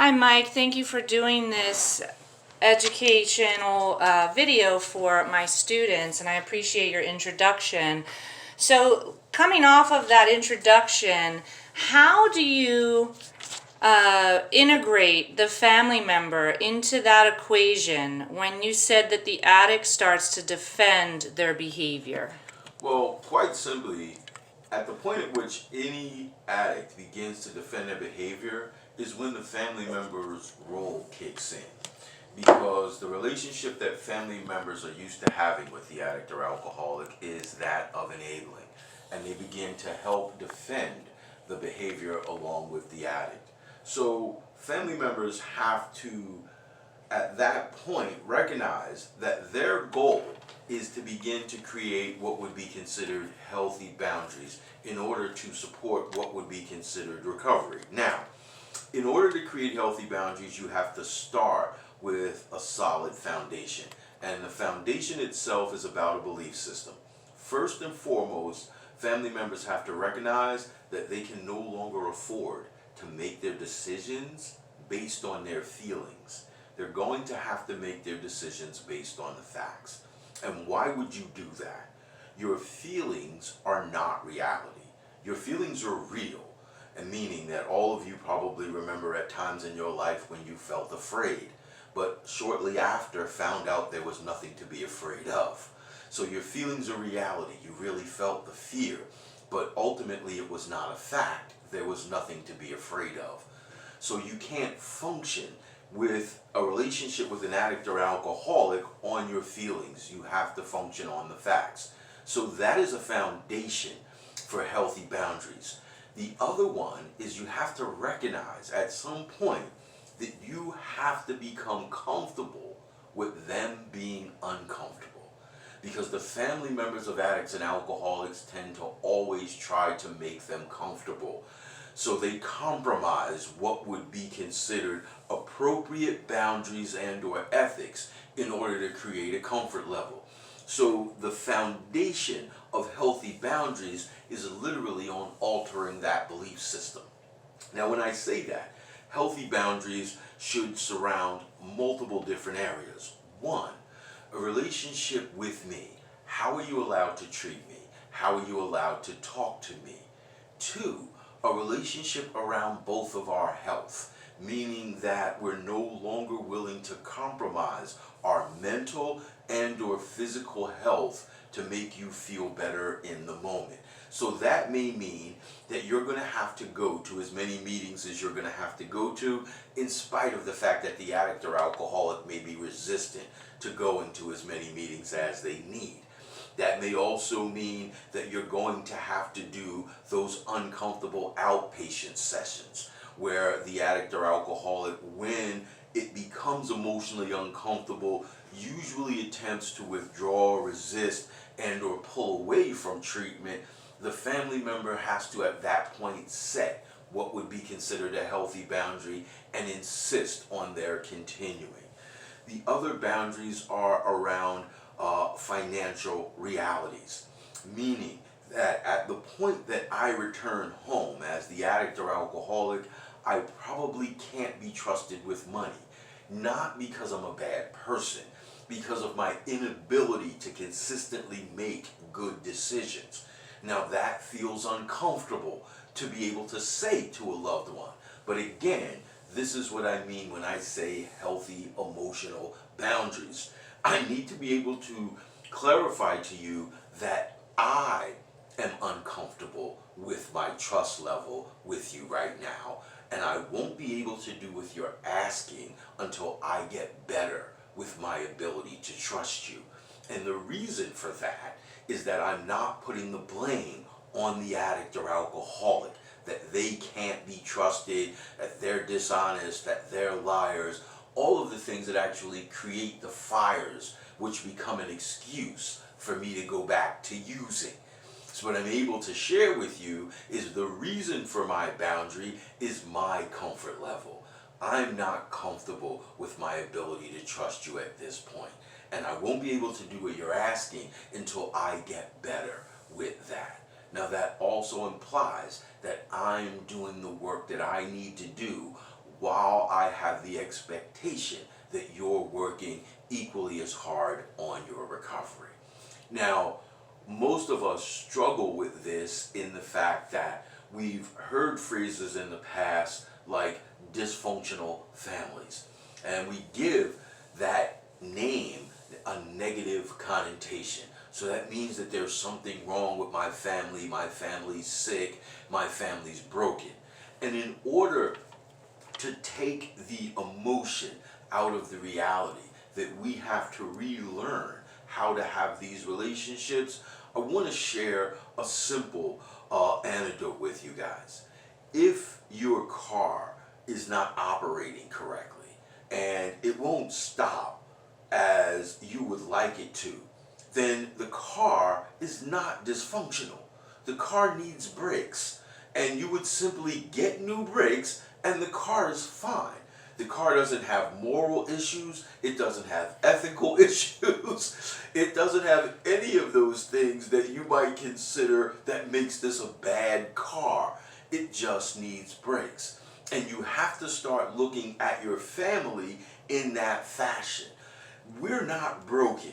Hi, Mike. Thank you for doing this educational video for my students, and I appreciate your introduction. So, coming off of that introduction, how do you integrate the family member into that equation when you said that the addict starts to defend their behavior? Well, quite simply, at the point at which any addict begins to defend their behavior is when the family member's role kicks in. Because the relationship that family members are used to having with the addict or alcoholic is that of enabling. And they begin to help defend the behavior along with the addict. So family members have to, at that point, recognize that their goal is to begin to create what would be considered healthy boundaries in order to support what would be considered recovery. Now, in order to create healthy boundaries, you have to start with a solid foundation. And the foundation itself is about a belief system. First and foremost, family members have to recognize that they can no longer afford to make their decisions based on their feelings. They're going to have to make their decisions based on the facts. And why would you do that? Your feelings are not reality. Your feelings are real, and meaning that all of you probably remember at times in your life when you felt afraid, but shortly after found out there was nothing to be afraid of. So your feelings are reality. You really felt the fear, but ultimately it was not a fact. There was nothing to be afraid of. So you can't function with a relationship with an addict or alcoholic on your feelings. You have to function on the facts. So that is a foundation for healthy boundaries. The other one is you have to recognize at some point that you have to become comfortable with them being uncomfortable. Because the family members of addicts and alcoholics tend to always try to make them comfortable. So they compromise what would be considered appropriate boundaries and or ethics in order to create a comfort level. So the foundation of healthy boundaries is literally on altering that belief system. Now when I say that, healthy boundaries should surround multiple different areas. One, a relationship with me. How are you allowed to treat me? How are you allowed to talk to me? Two, a relationship around both of our health, meaning that we're no longer willing to compromise our mental and or physical health to make you feel better in the moment. So that may mean that you're going to have to go to as many meetings as you're going to have to go to, in spite of the fact that the addict or alcoholic may be resistant to going to as many meetings as they need. That may also mean that you're going to have to do those uncomfortable outpatient sessions where the addict or alcoholic, when it becomes emotionally uncomfortable, usually attempts to withdraw, resist, and or pull away from treatment. The family member has to at that point set what would be considered a healthy boundary and insist on their continuing. The other boundaries are around financial realities, meaning that at the point that I return home as the addict or alcoholic, I probably can't be trusted with money. Not because I'm a bad person, because of my inability to consistently make good decisions. Now that feels uncomfortable to be able to say to a loved one. But again, this is what I mean when I say healthy emotional boundaries. I need to be able to clarify to you that I am uncomfortable with my trust level with you right now, and I won't be able to do what you're asking until I get better with my ability to trust you. And the reason for that is that I'm not putting the blame on the addict or alcoholic, that they can't be trusted, that they're dishonest, that they're liars, all of the things that actually create the fires which become an excuse for me to go back to using. So what I'm able to share with you is the reason for my boundary is my comfort level. I'm not comfortable with my ability to trust you at this point, and I won't be able to do what you're asking until I get better with that. Now that also implies that I'm doing the work that I need to do while I have the expectation that you're working equally as hard on your recovery. Now, most of us struggle with this in the fact that we've heard phrases in the past like dysfunctional families, and we give that name a negative connotation. So that means that there's something wrong with my family's sick, my family's broken. And in order to take the emotion out of the reality that we have to relearn how to have these relationships, I want to share a simple anecdote with you guys. If your car is not operating correctly and it won't stop as you would like it to, then the car is not dysfunctional. The car needs brakes, and you would simply get new brakes and the car is fine. The car doesn't have moral issues, it doesn't have ethical issues, it doesn't have any of those things that you might consider that makes this a bad car. It just needs brakes. And you have to start looking at your family in that fashion. We're not broken.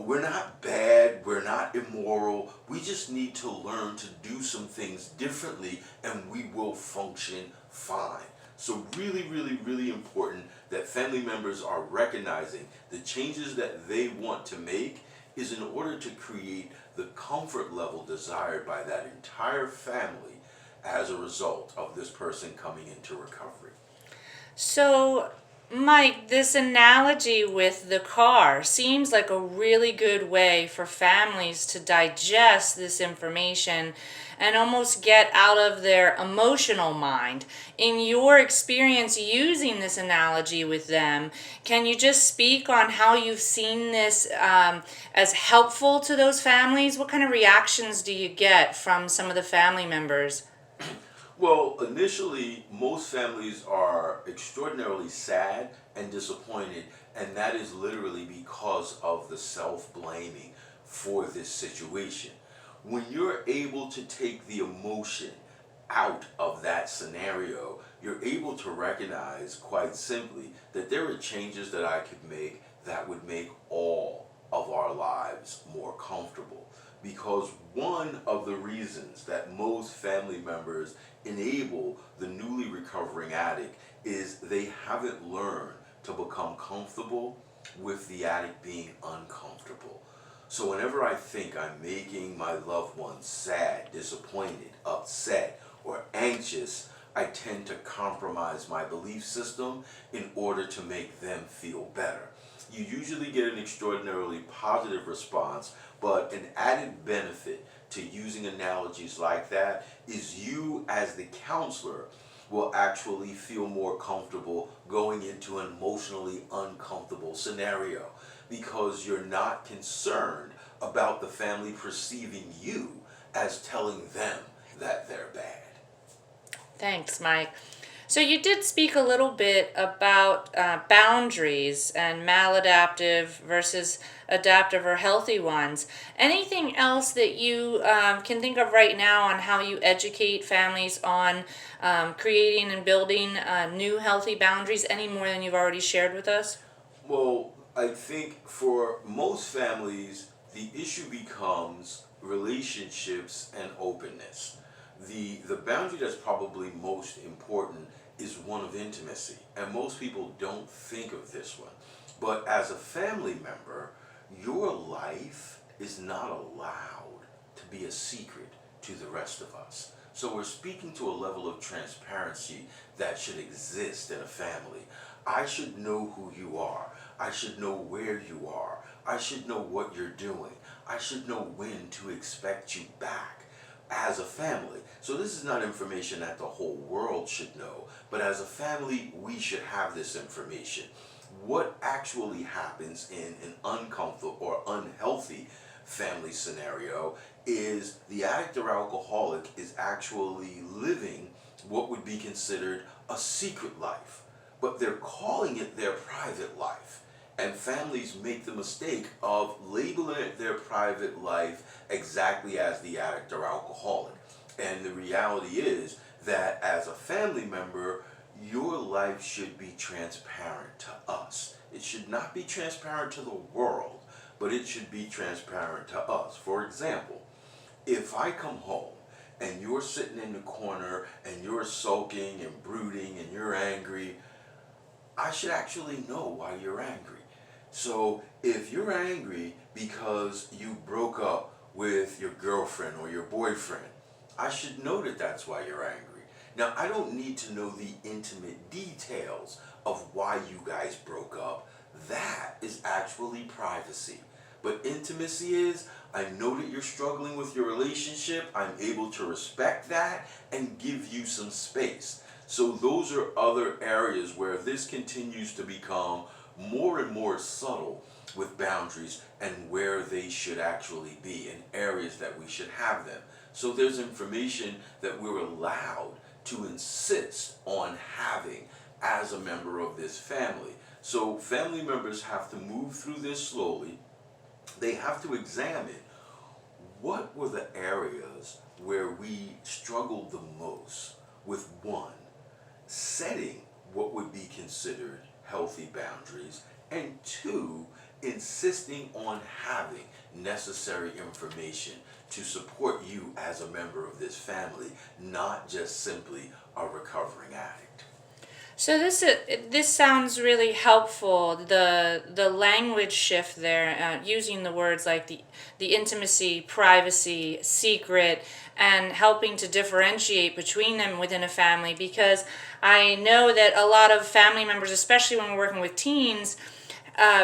We're not bad, we're not immoral. We just need to learn to do some things differently and we will function fine. So really, really, really important that family members are recognizing the changes that they want to make is in order to create the comfort level desired by that entire family as a result of this person coming into recovery. So, Mike, this analogy with the car seems like a really good way for families to digest this information and almost get out of their emotional mind. In your experience using this analogy with them, can you just speak on how you've seen this as helpful to those families? What kind of reactions do you get from some of the family members? Well, initially, most families are extraordinarily sad and disappointed, and that is literally because of the self-blaming for this situation. When you're able to take the emotion out of that scenario, you're able to recognize quite simply that there are changes that I could make that would make all of our lives more comfortable. Because one of the reasons that most family members enable the newly recovering addict is they haven't learned to become comfortable with the addict being uncomfortable. So whenever I think I'm making my loved ones sad, disappointed, upset, or anxious, I tend to compromise my belief system in order to make them feel better. You usually get an extraordinarily positive response, but an added benefit to using analogies like that is you as the counselor will actually feel more comfortable going into an emotionally uncomfortable scenario because you're not concerned about the family perceiving you as telling them that they're bad. Thanks, Mike. So you did speak a little bit about boundaries and maladaptive versus adaptive or healthy ones. Anything else that you can think of right now on how you educate families on creating and building new healthy boundaries any more than you've already shared with us? Well, I think for most families, the issue becomes relationships and openness. The boundary that's probably most important is one of intimacy, and most people don't think of this one. But as a family member, your life is not allowed to be a secret to the rest of us. So we're speaking to a level of transparency that should exist in a family. I should know who you are. I should know where you are. I should know what you're doing. I should know when to expect you back as a family. So this is not information that the whole world should know, but as a family, we should have this information. What actually happens in an uncomfortable or unhealthy family scenario is the addict or alcoholic is actually living what would be considered a secret life, but they're calling it their private life. And families make the mistake of labeling it their private life exactly as the addict or alcoholic. And the reality is that as a family member, your life should be transparent to us. It should not be transparent to the world, but it should be transparent to us. For example, if I come home and you're sitting in the corner and you're sulking and brooding and you're angry, I should actually know why you're angry. So if you're angry because you broke up with your girlfriend or your boyfriend, I should know that that's why you're angry. Now, I don't need to know the intimate details of why you guys broke up. That is actually privacy. But intimacy is, I know that you're struggling with your relationship. I'm able to respect that and give you some space. So those are other areas where this continues to become more and more subtle with boundaries and where they should actually be and areas that we should have them. So there's information that we're allowed to insist on having as a member of this family. So family members have to move through this slowly. They have to examine what were the areas where we struggled the most with, one, setting what would be considered healthy boundaries, and two, insisting on having necessary information to support you as a member of this family, not just simply a recovering addict. So this sounds really helpful. The language shift there, using the words like the intimacy, privacy, secret, and helping to differentiate between them within a family. Because I know that a lot of family members, especially when we're working with teens,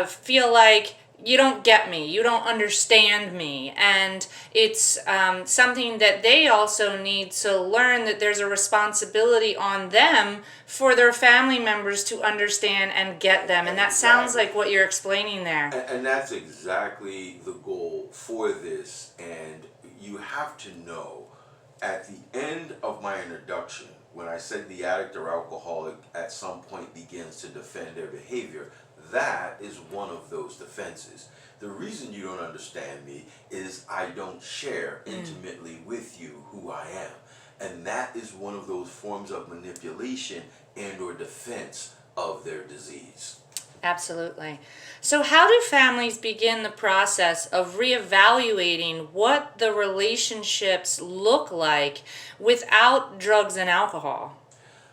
feel like you don't get me, you don't understand me, and it's something that they also need to learn, that there's a responsibility on them for their family members to understand and get them, and that sounds like what you're explaining there. And that's exactly the goal for this. And you have to know, at the end of my introduction, when I said the addict or alcoholic at some point begins to defend their behavior, that is one of those defenses. The reason you don't understand me is I don't share intimately with you who I am. And that is one of those forms of manipulation and or defense of their disease. Absolutely. So how do families begin the process of reevaluating what the relationships look like without drugs and alcohol?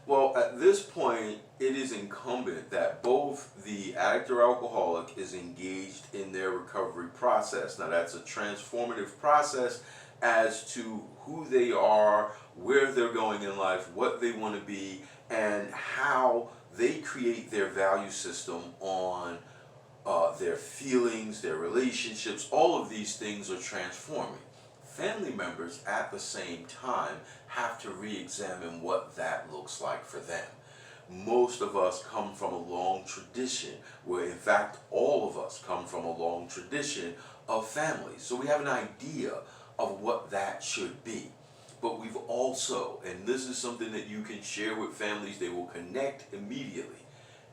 Well, at this point, it is incumbent that both the addict or alcoholic is engaged in their recovery process. Now, that's a transformative process as to who they are, where they're going in life, what they want to be, and how they create their value system on their feelings, their relationships. All of these things are transforming. Family members at the same time have to re-examine what that looks like for them. Most of us come from a long tradition, where in fact all of us come from a long tradition of families. So we have an idea of what that should be. But we've also, and this is something that you can share with families, they will connect immediately.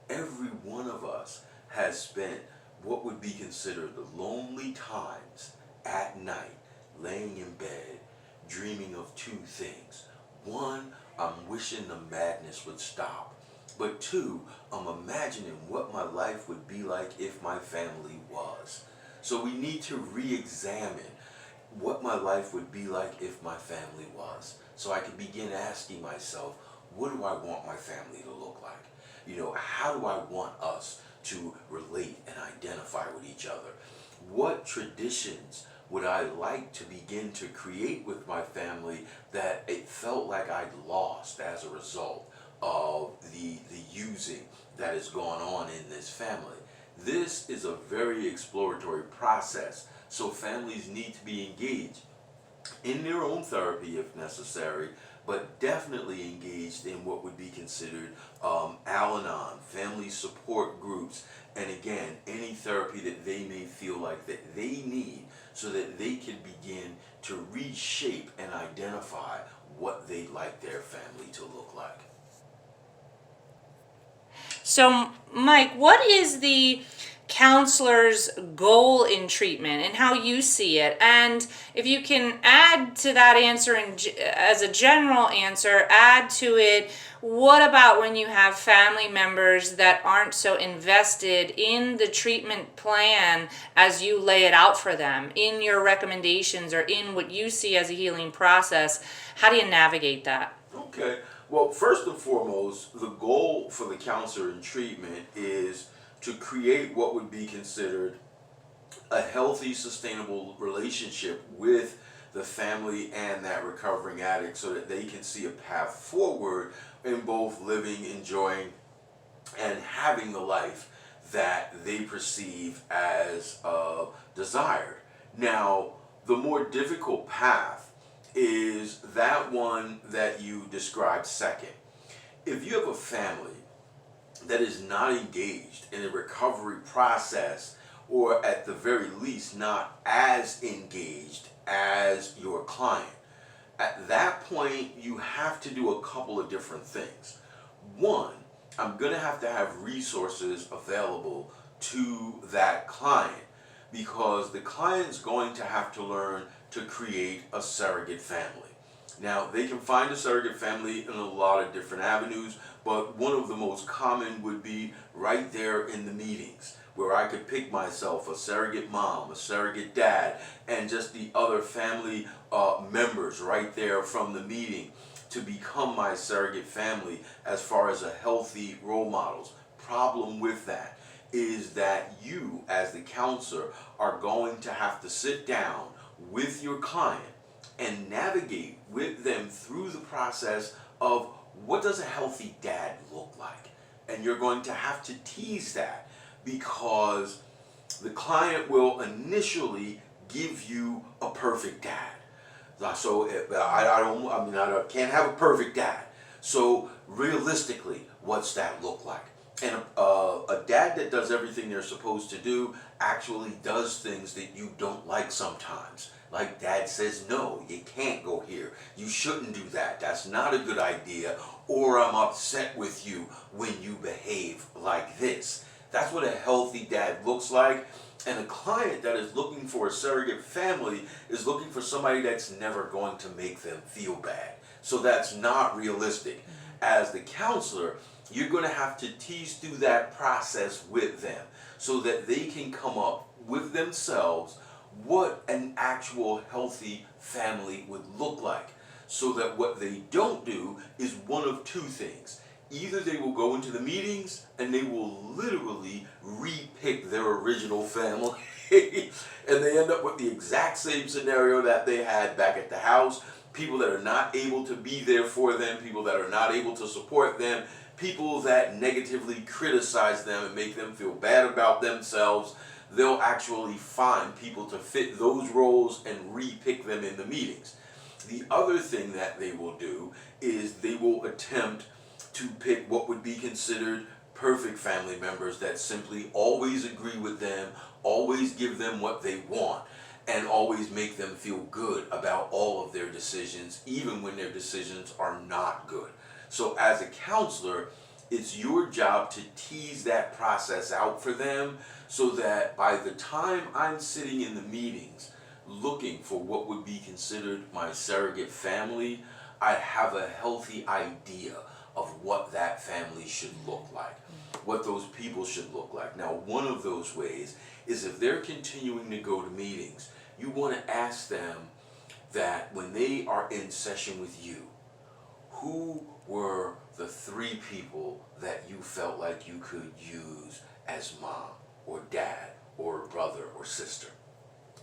Every one of us has spent what would be considered the lonely times at night, laying in bed, dreaming of two things. One, I'm wishing the madness would stop. But two, I'm imagining what my life would be like if my family was. So we need to re-examine what my life would be like if my family was. So I can begin asking myself, what do I want my family to look like? You know, how do I want us to relate and identify with each other? What traditions would I like to begin to create with my family that it felt like I'd lost as a result of the using that has gone on in this family? This is a very exploratory process, so families need to be engaged in their own therapy if necessary, but definitely engaged in what would be considered Al-Anon, family support groups, and again, any therapy that they may feel like that they need so that they can begin to reshape and identify what they'd like their family to look like. So, Mike, what is the counselor's goal in treatment and how you see it. And if you can add to that answer as a general answer, add to it, what about when you have family members that aren't so invested in the treatment plan as you lay it out for them, in your recommendations or in what you see as a healing process? How do you navigate that? Okay. Well, first and foremost, the goal for the counselor in treatment is to create what would be considered a healthy, sustainable relationship with the family and that recovering addict so that they can see a path forward in both living, enjoying, and having the life that they perceive as desired. Now, the more difficult path is that one that you described second. If you have a family that is not engaged in a recovery process, or at the very least not as engaged as your client, at that point you have to do a couple of different things. One, I'm going to have resources available to that client, because the client's going to have to learn to create a surrogate family. Now, they can find a surrogate family in a lot of different avenues, but one of the most common would be right there in the meetings, where I could pick myself a surrogate mom, a surrogate dad, and just the other family members right there from the meeting to become my surrogate family as far as a healthy role models. Problem with that is that you, as the counselor, are going to have to sit down with your client and navigate with them through the process of what does a healthy dad look like. And you're going to have to tease that, because the client will initially give you a perfect dad. So I can't have a perfect dad. So realistically, what's that look like? And a dad that does everything they're supposed to do actually does things that you don't like sometimes. Like dad says, no, you can't go here. You shouldn't do that. That's not a good idea. Or I'm upset with you when you behave like this. That's what a healthy dad looks like. And a client that is looking for a surrogate family is looking for somebody that's never going to make them feel bad. So that's not realistic. As the counselor, you're going to have to tease through that process with them so that they can come up with themselves what an actual healthy family would look like. So that what they don't do is one of two things. Either they will go into the meetings and they will literally re-pick their original family and they end up with the exact same scenario that they had back at the house. People that are not able to be there for them, people that are not able to support them, people that negatively criticize them and make them feel bad about themselves. They'll actually find people to fit those roles and re-pick them in the meetings. The other thing that they will do is they will attempt to pick what would be considered perfect family members that simply always agree with them, always give them what they want, and always make them feel good about all of their decisions, even when their decisions are not good. So as a counselor, it's your job to tease that process out for them so that by the time I'm sitting in the meetings looking for what would be considered my surrogate family, I have a healthy idea of what that family should look like, what those people should look like. Now, one of those ways is if they're continuing to go to meetings, you want to ask them that when they are in session with you, who were the 3 people that you felt like you could use as mom or dad or brother or sister?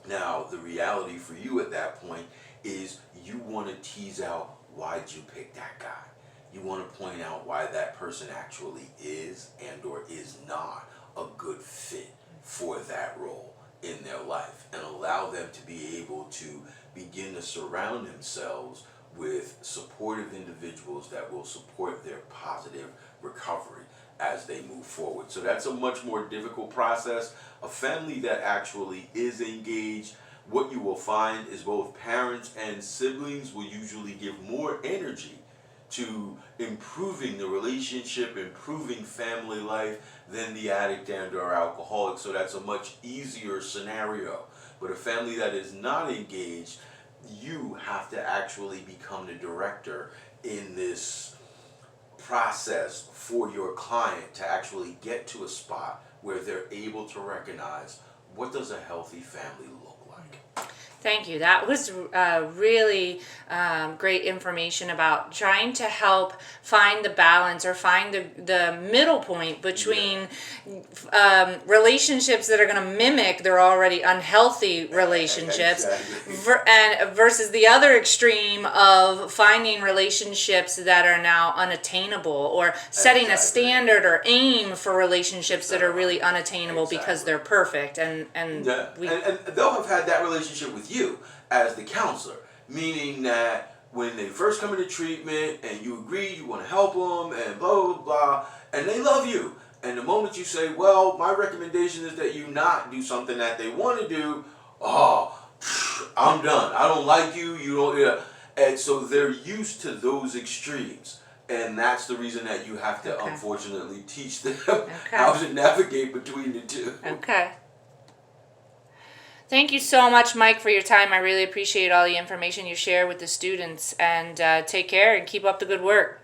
Now, the reality for you at that point is you want to tease out, why'd you pick that guy? You want to point out why that person actually is and or is not a good fit for that role in their life, and allow them to be able to begin to surround themselves with supportive individuals that will support their positive recovery as they move forward. So that's a much more difficult process. A family that actually is engaged, what you will find is both parents and siblings will usually give more energy to improving the relationship, improving family life than the addict and or alcoholic. So that's a much easier scenario. But a family that is not engaged, you have to actually become the director in this process for your client to actually get to a spot where they're able to recognize what does a healthy family look like. Thank you. That was really great information about trying to help find the balance or find the middle point between relationships that are going to mimic their already unhealthy relationships and versus the other extreme of finding relationships that are now unattainable, or setting a standard or aim for relationships that are really unattainable because they're perfect. And they'll have had that relationship with you as the counselor, meaning that when they first come into treatment and you agree you want to help them and blah blah blah, and they love you, and the moment you say, well, my recommendation is that you not do something that they want to do, oh, I'm done, I don't like you, you don't, yeah. And so they're used to those extremes, and that's the reason that you have to unfortunately teach them how to navigate between the two. Okay. Thank you so much, Mike, for your time. I really appreciate all the information you share with the students. And take care and keep up the good work.